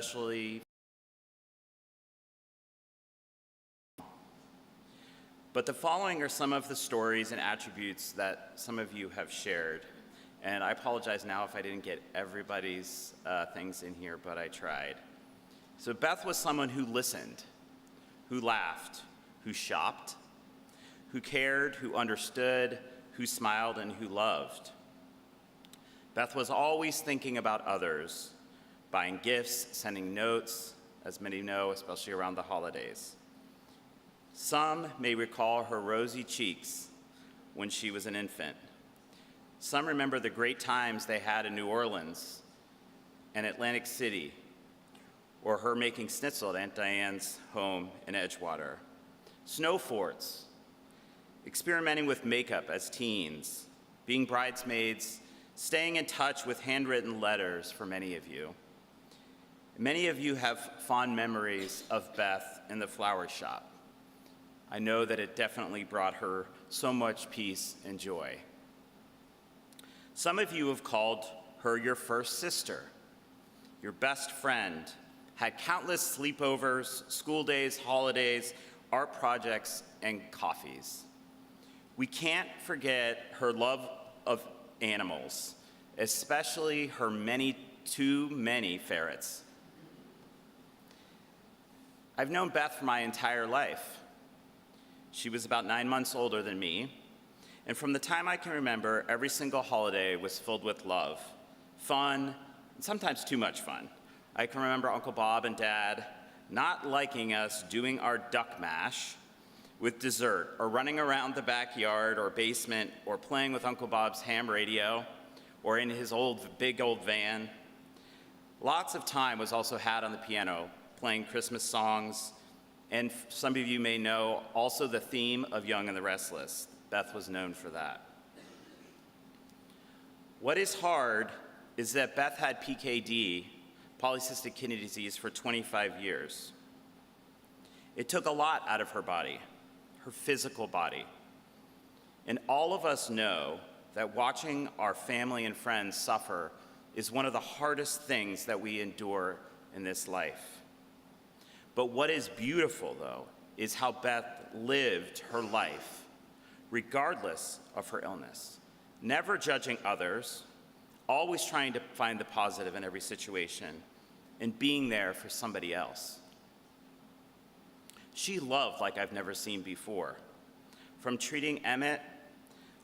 especially. But the following are some of the stories and attributes that some of you have shared. And I apologize now if I didn't get everybody's things in here, but I tried. So Beth was someone who listened, who laughed, who shopped, who cared, who understood, who smiled, and who loved. Beth was always thinking about others, buying gifts, sending notes, as many know, especially around the holidays. Some may recall her rosy cheeks when she was an infant. Some remember the great times they had in New Orleans and Atlantic City, or her making schnitzel at Aunt Diane's home in Edgewater. Snow forts, experimenting with makeup as teens, being bridesmaids, staying in touch with handwritten letters for many of you. Many of you have fond memories of Beth in the flower shop. I know that it definitely brought her so much peace and joy. Some of you have called her your first sister, your best friend, had countless sleepovers, school days, holidays, art projects, and coffees. We can't forget her love of animals, especially her too many ferrets. I've known Beth for my entire life. She was about 9 months older than me, and from the time I can remember, every single holiday was filled with love, fun, and sometimes too much fun. I can remember Uncle Bob and Dad not liking us doing our duck mash with dessert, or running around the backyard or basement, or playing with Uncle Bob's ham radio, or in his big old van. Lots of time was also had on the piano, playing Christmas songs, and some of you may know also the theme of Young and the Restless. Beth was known for that. What is hard is that Beth had PKD, polycystic kidney disease, for 25 years. It took a lot out of her body, her physical body. And all of us know that watching our family and friends suffer is one of the hardest things that we endure in this life. But what is beautiful, though, is how Beth lived her life, regardless of her illness, never judging others, always trying to find the positive in every situation, and being there for somebody else. She loved like I've never seen before, from treating Emmett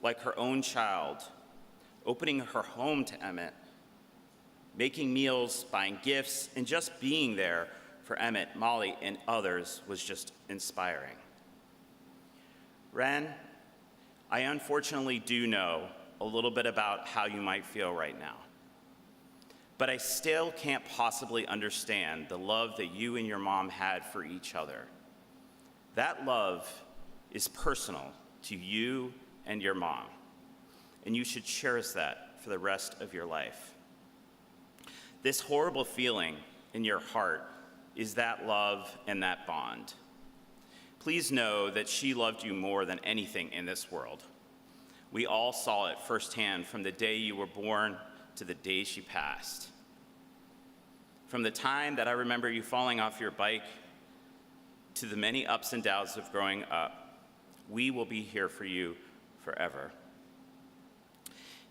like her own child, opening her home to Emmett, making meals, buying gifts, and just being there for Emmett, Molly, and others was just inspiring. Ren, I unfortunately do know a little bit about how you might feel right now, but I still can't possibly understand the love that you and your mom had for each other. That love is personal to you and your mom, and you should cherish that for the rest of your life. This horrible feeling in your heart is that love and that bond. Please know that she loved you more than anything in this world. We all saw it firsthand from the day you were born to the day she passed. From the time that I remember you falling off your bike to the many ups and downs of growing up, we will be here for you forever.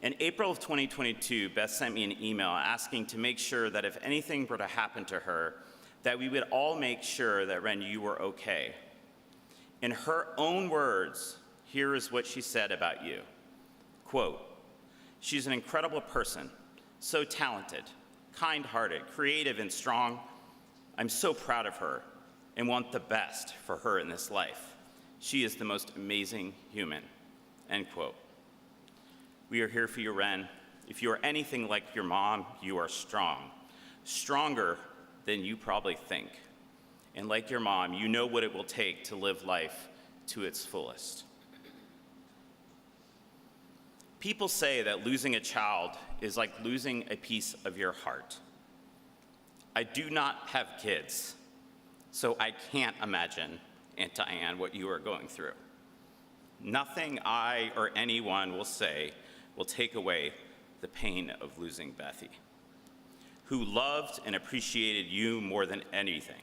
In April of 2022, Beth sent me an email asking to make sure that if anything were to happen to her, that we would all make sure that, Ren, you were okay. In her own words, here is what she said about you. Quote, "She's an incredible person, so talented, kind-hearted, creative, and strong. I'm so proud of her and want the best for her in this life. She is the most amazing human." End quote. We are here for you, Ren. If you are anything like your mom, you are strong. Stronger than you probably think. And like your mom, you know what it will take to live life to its fullest. People say that losing a child is like losing a piece of your heart. I do not have kids, so I can't imagine, Aunt Diane, what you are going through. Nothing I or anyone will say will take away the pain of losing Bethy. who loved and appreciated you more than anything.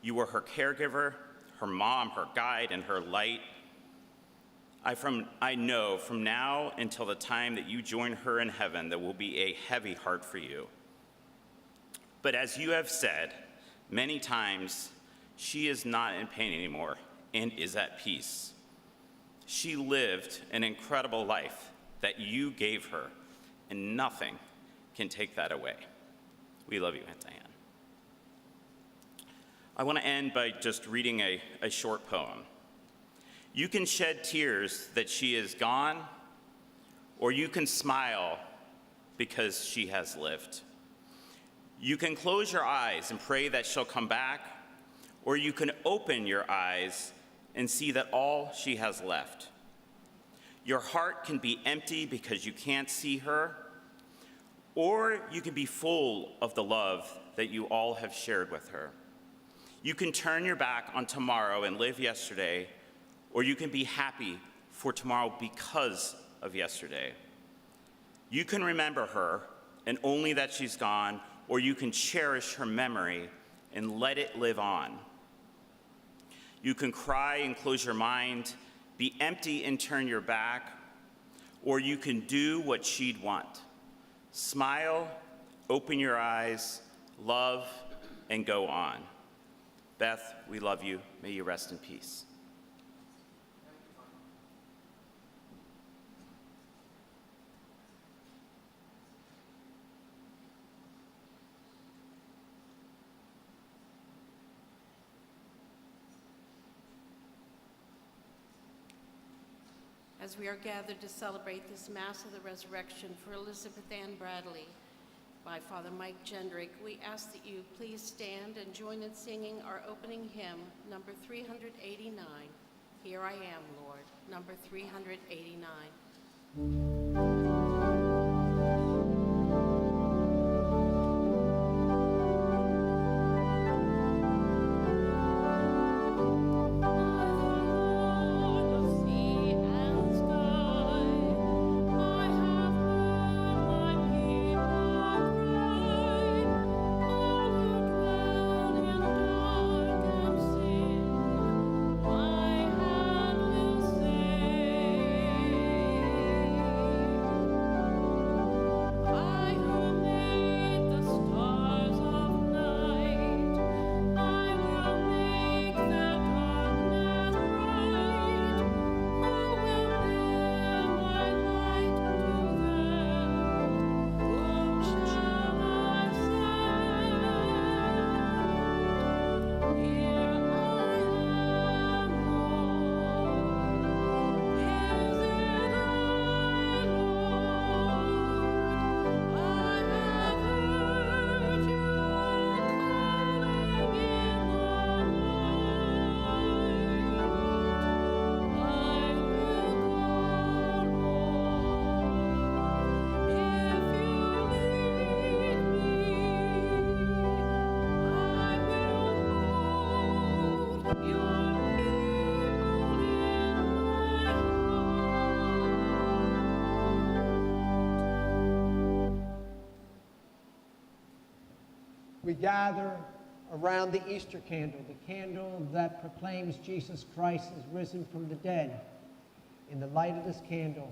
You were her caregiver, her mom, her guide, and her light. I know from now until the time that you join her in heaven, there will be a heavy heart for you. But as you have said many times, she is not in pain anymore and is at peace. She lived an incredible life that you gave her, and nothing can take that away. We love you, Aunt Diane. I want to end by just reading a short poem. You can shed tears that she is gone, or you can smile because she has lived. You can close your eyes and pray that she'll come back, or you can open your eyes and see that all she has left. Your heart can be empty because you can't see her, or you can be full of the love that you all have shared with her. You can turn your back on tomorrow and live yesterday, or you can be happy for tomorrow because of yesterday. You can remember her and only that she's gone, or you can cherish her memory and let it live on. You can cry and close your mind, be empty and turn your back, or you can do what she'd want. Smile, open your eyes, love, and go on. Beth, we love you. May you rest in peace. As we are gathered to celebrate this Mass of the Resurrection for Elizabeth Ann Bradley by Father Mike Jendrick, we ask that you please stand and join in singing our opening hymn, number 389, Here I Am, Lord, number 389. We gather around the Easter candle, the candle that proclaims Jesus Christ is risen from the dead. In the light of this candle,